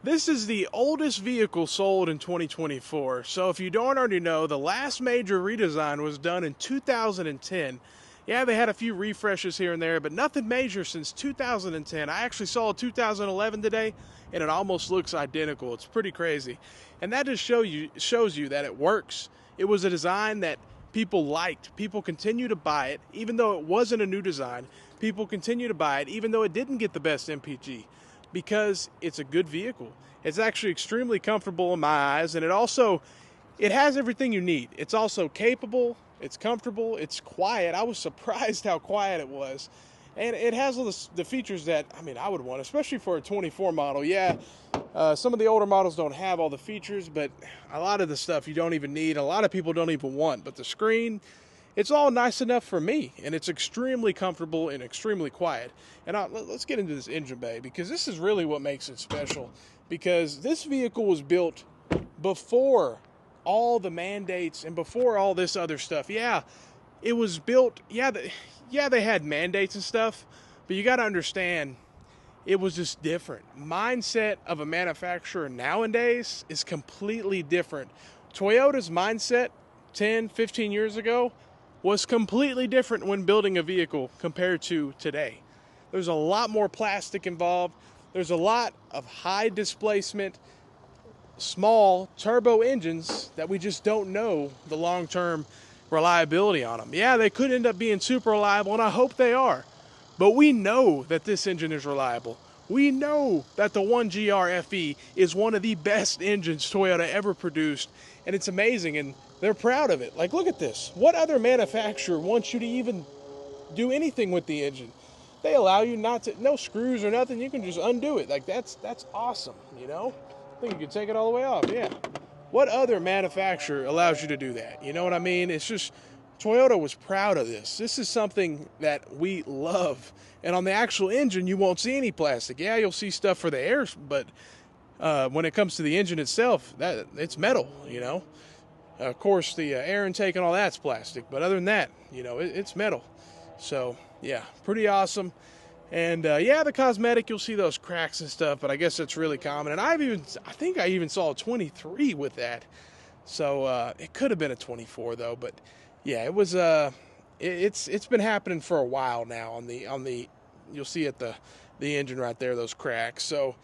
This is the oldest vehicle sold in 2024. So if you don't already know, the last major redesign was done in 2010. Yeah, they had a few refreshes here and there, but nothing major since 2010. I actually saw a 2011 today, and it almost looks identical. It's pretty crazy. And that just shows you that it works. It was a design that people liked. People continue to buy it, even though it wasn't a new design. People continue to buy it, even though it didn't get the best MPG, because it's a good vehicle. It's actually extremely comfortable in my eyes, and it has everything you need. It's also capable, it's comfortable, it's quiet. I was surprised how quiet it was. And it has all the features that, I would want, especially for a 24 model. Yeah, some of the older models don't have all the features, but a lot of the stuff you don't even need. A lot of people don't even want. But the screen, it's all nice enough for me, and it's extremely comfortable and extremely quiet. And let's get into this engine bay, because this is really what makes it special. Because this vehicle was built before all the mandates and before all this other stuff. Yeah, it was built, they had mandates and stuff, but you got to understand, it was just different. Mindset of a manufacturer nowadays is completely different. Toyota's mindset 10, 15 years ago was completely different when building a vehicle compared to today. There's a lot more plastic involved. There's a lot of high displacement, small turbo engines that we just don't know the long-term reliability on them. Yeah, they could end up being super reliable, and I hope they are. But we know that this engine is reliable. We know that the 1GR FE is one of the best engines Toyota ever produced, and it's amazing, and they're proud of it. Like, look at this. What other manufacturer wants you to even do anything with the engine? They allow you no screws or nothing. You can just undo it. Like, that's awesome, you know? I think you can take it all the way off, yeah. What other manufacturer allows you to do that? You know what I mean? It's just, Toyota was proud of this. This is something that we love. And on the actual engine, you won't see any plastic. Yeah, you'll see stuff for the air, but when it comes to the engine itself, it's metal, you know? Of course, the air intake and all that's plastic, but other than that, it's metal. So, yeah, pretty awesome. And the cosmetic, you'll see those cracks and stuff, but I guess that's really common. And I think I even saw a 23 with that. So it could have been a 24 though, but yeah, it was it's been happening for a while now on the you'll see at the engine right there, those cracks. So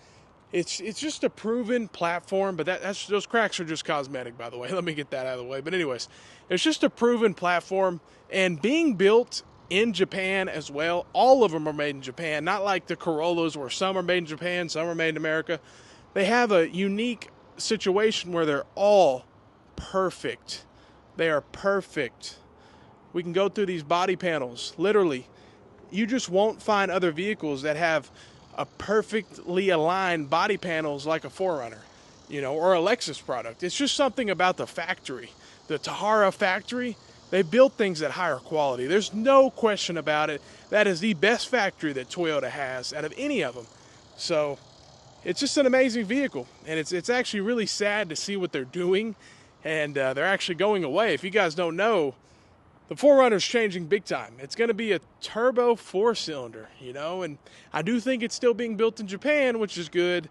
it's just a proven platform, but those cracks are just cosmetic, by the way. Let me get that out of the way. But anyways, it's just a proven platform, and being built in Japan as well. All of them are made in Japan, not like the Corollas where some are made in Japan, some are made in America. They have a unique situation where they're all perfect. They are perfect. We can go through these body panels. Literally, you just won't find other vehicles that have a perfectly aligned body panels like a 4Runner, or a Lexus product. It's just something about the factory. The Tahara factory, they build things at higher quality. There's no question about it. That is the best factory that Toyota has out of any of them. So it's just an amazing vehicle. And it's actually really sad to see what they're doing. And they're actually going away. If you guys don't know, the 4Runner's changing big time. It's going to be a turbo 4-cylinder, and I do think it's still being built in Japan, which is good,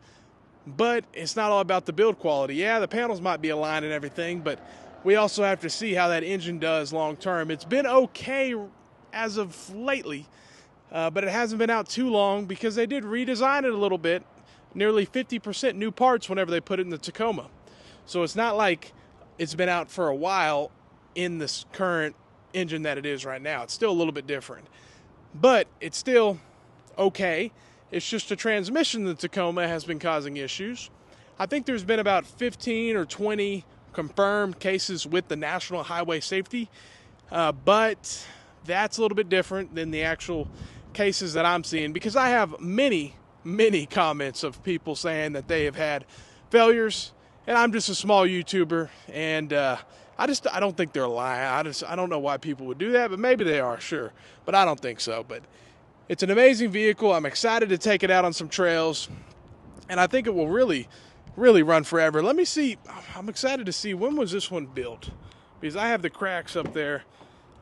but it's not all about the build quality. Yeah, the panels might be aligned and everything, but we also have to see how that engine does long term. It's been okay as of lately, but it hasn't been out too long because they did redesign it a little bit. Nearly 50% new parts whenever they put it in the Tacoma. So it's not like it's been out for a while in this current engine that it is right now. It's still a little bit different, but it's still okay. It's just a transmission in the Tacoma has been causing issues. I think there's been about 15 or 20 confirmed cases with the National Highway Safety, but that's a little bit different than the actual cases that I'm seeing, because I have many comments of people saying that they have had failures, and I'm just a small YouTuber, and I don't think they're lying. I don't know why people would do that, but maybe they are, sure, but I don't think so. But it's an amazing vehicle. I'm excited to take it out on some trails, and I think it will really run forever. Let me see. I'm excited to see, when was this one built, because I have the cracks up there.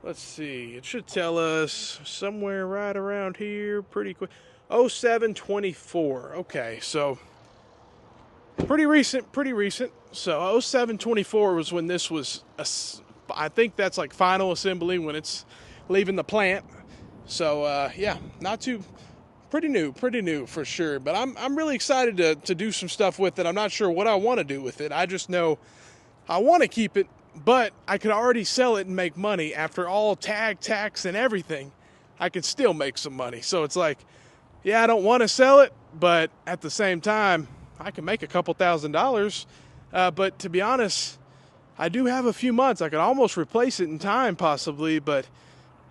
Let's see. It should tell us somewhere right around here pretty quick. 0724. Okay, so Pretty recent, pretty recent. So 0724 was when this was, I think that's like final assembly when it's leaving the plant. So yeah, not too, pretty new for sure. But I'm really excited to do some stuff with it. I'm not sure what I want to do with it. I just know I want to keep it, but I could already sell it and make money. After all tag, tax, and everything, I could still make some money. So it's like, yeah, I don't want to sell it, but at the same time, I can make a couple $1,000s. But to be honest, I do have a few months. I could almost replace it in time possibly, but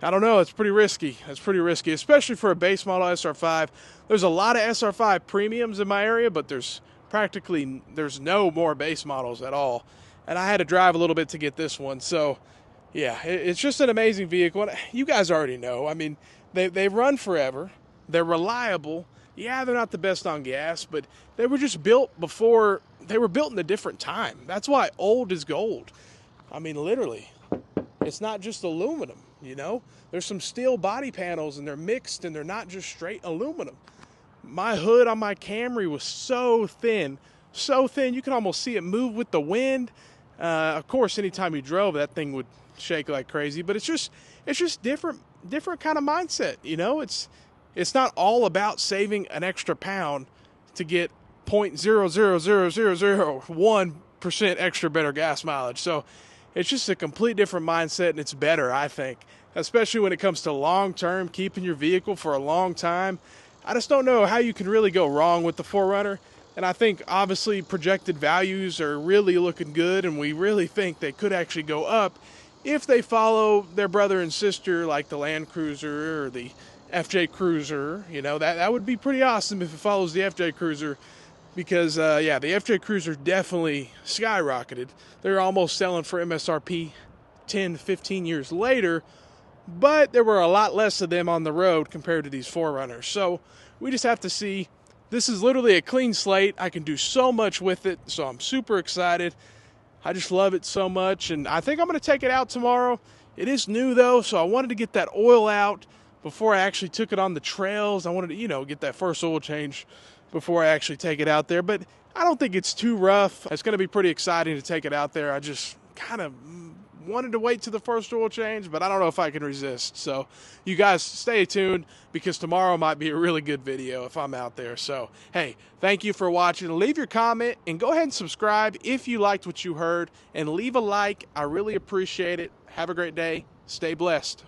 I don't know. It's pretty risky. It's pretty risky, especially for a base model SR5. There's a lot of SR5 premiums in my area, but there's no more base models at all. And I had to drive a little bit to get this one. So yeah, it's just an amazing vehicle. You guys already know. I mean, they run forever. They're reliable. Yeah, they're not the best on gas, but they were just built before, they were built in a different time. That's why old is gold. I mean, literally. It's not just aluminum, you know? There's some steel body panels and they're mixed and they're not just straight aluminum. My hood on my Camry was so thin, you can almost see it move with the wind. Of course, anytime you drove, that thing would shake like crazy, but it's just different kind of mindset, you know? It's not all about saving an extra pound to get 0.00001% extra better gas mileage. So it's just a complete different mindset, and it's better, I think, especially when it comes to long-term, keeping your vehicle for a long time. I just don't know how you can really go wrong with the 4Runner. And I think obviously projected values are really looking good, and we really think they could actually go up if they follow their brother and sister like the Land Cruiser or the FJ Cruiser. You know, that would be pretty awesome if it follows the FJ Cruiser, because yeah, the FJ Cruiser definitely skyrocketed. They're almost selling for MSRP 10, 15 years later, but there were a lot less of them on the road compared to these 4Runners. So we just have to see. This is literally a clean slate. I can do so much with it, so I'm super excited. I just love it so much, and I think I'm going to take it out tomorrow. It is new, though, so I wanted to get that oil out before I actually took it on the trails. I wanted to, you know, get that first oil change before I actually take it out there, but I don't think it's too rough. It's going to be pretty exciting to take it out there. I just kind of wanted to wait to the first oil change, but I don't know if I can resist. So you guys stay tuned, because tomorrow might be a really good video if I'm out there. So hey, thank you for watching. Leave your comment and go ahead and subscribe if you liked what you heard, and leave a like. I really appreciate it. Have a great day. Stay blessed.